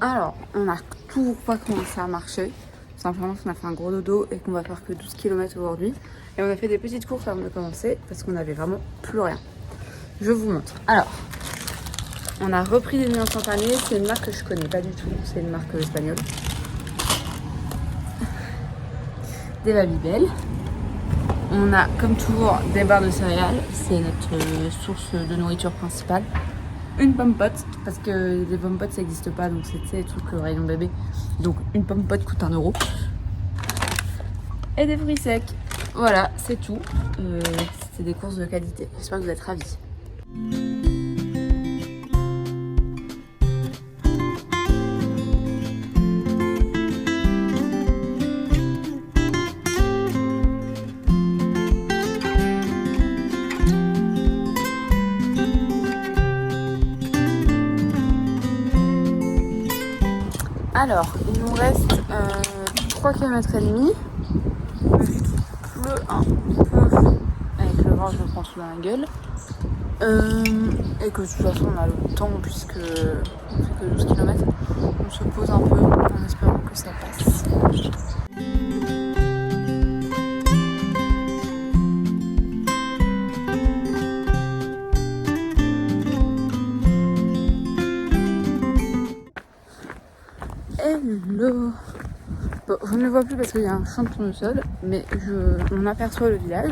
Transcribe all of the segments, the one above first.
Alors, on a toujours pas commencé à marcher. Simplement qu'on a fait un gros dodo et qu'on va faire que 12 km aujourd'hui. Et on a fait des petites courses avant de commencer parce qu'on avait vraiment plus rien. Je vous montre. Alors, on a repris des nuits instantanées. C'est une marque que je connais pas du tout. C'est une marque espagnole. Des Babybel. On a comme toujours des barres de céréales. C'est notre source de nourriture principale. Une pomme pote, parce que les pommes potes ça n'existe pas, donc c'est les trucs rayon bébé. Donc une pomme pote coûte 1 €. Et des fruits secs. Voilà, c'est tout. C'était des courses de qualité. J'espère que vous êtes ravis. Alors, il nous reste 3 km et demi. Il pleut un peu. Avec le vent, je me prends tout dans la gueule. Et que de toute façon, on a le temps puisque on fait que 12 km. On se pose un peu en espérant que ça passe. Hello. Bon, je ne le vois plus parce qu'il y a un champ de tournesol, mais on aperçoit le village.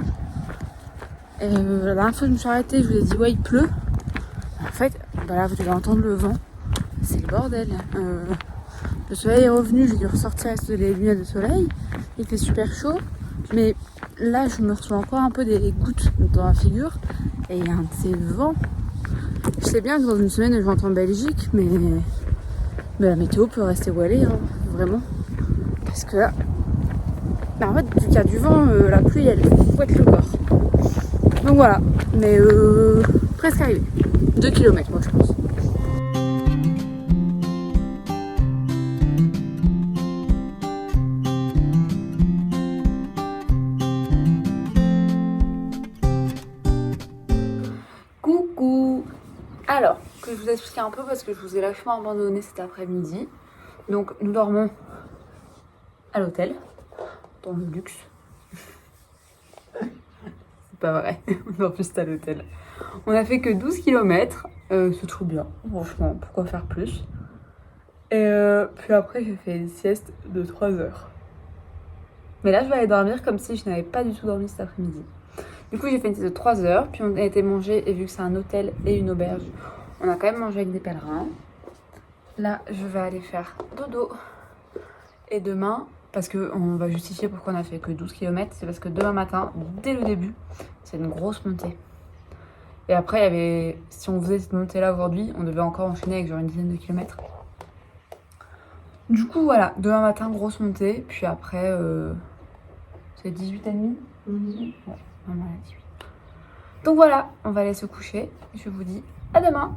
Et la dernière fois que je me suis arrêtée, je vous ai dit ouais il pleut. En fait, là vous devez entendre le vent. C'est le bordel. Le soleil est revenu, j'ai dû ressortir les lunettes de soleil. Il fait super chaud, mais là je me reçois encore un peu des gouttes dans la figure. Et il y a un de ces vents. Je sais bien que dans une semaine je rentre en Belgique, mais la météo peut rester où elle est, hein, vraiment. Parce que là, en fait, vu qu'il y a du vent, la pluie elle fouette le corps. Donc voilà, mais presque arrivé. 2 km moi je pense. Coucou. Alors, que je vous explique un peu parce que je vous ai lâchement abandonné cet après-midi. Donc nous dormons à l'hôtel, dans le luxe. C'est pas vrai, on dort juste à l'hôtel. On a fait que 12 km, c'est trop bien, franchement, pourquoi faire plus? Et puis après j'ai fait une sieste de 3 heures. Mais là je vais aller dormir comme si je n'avais pas du tout dormi cet après-midi. Du coup j'ai fait une sieste de 3 heures, puis on a été manger, et vu que c'est un hôtel et une auberge, on a quand même mangé avec des pèlerins. Là je vais aller faire dodo. Et demain, parce qu'on va justifier pourquoi on a fait que 12 km, c'est parce que demain matin, dès le début, c'est une grosse montée. Et après, il y avait, si on faisait cette montée-là aujourd'hui, on devait encore enchaîner avec genre une dizaine de kilomètres. Du coup, voilà, demain matin, grosse montée, puis après, c'est 18h30 18. Ouais, on a 18. Donc voilà, on va aller se coucher. Je vous dis à demain.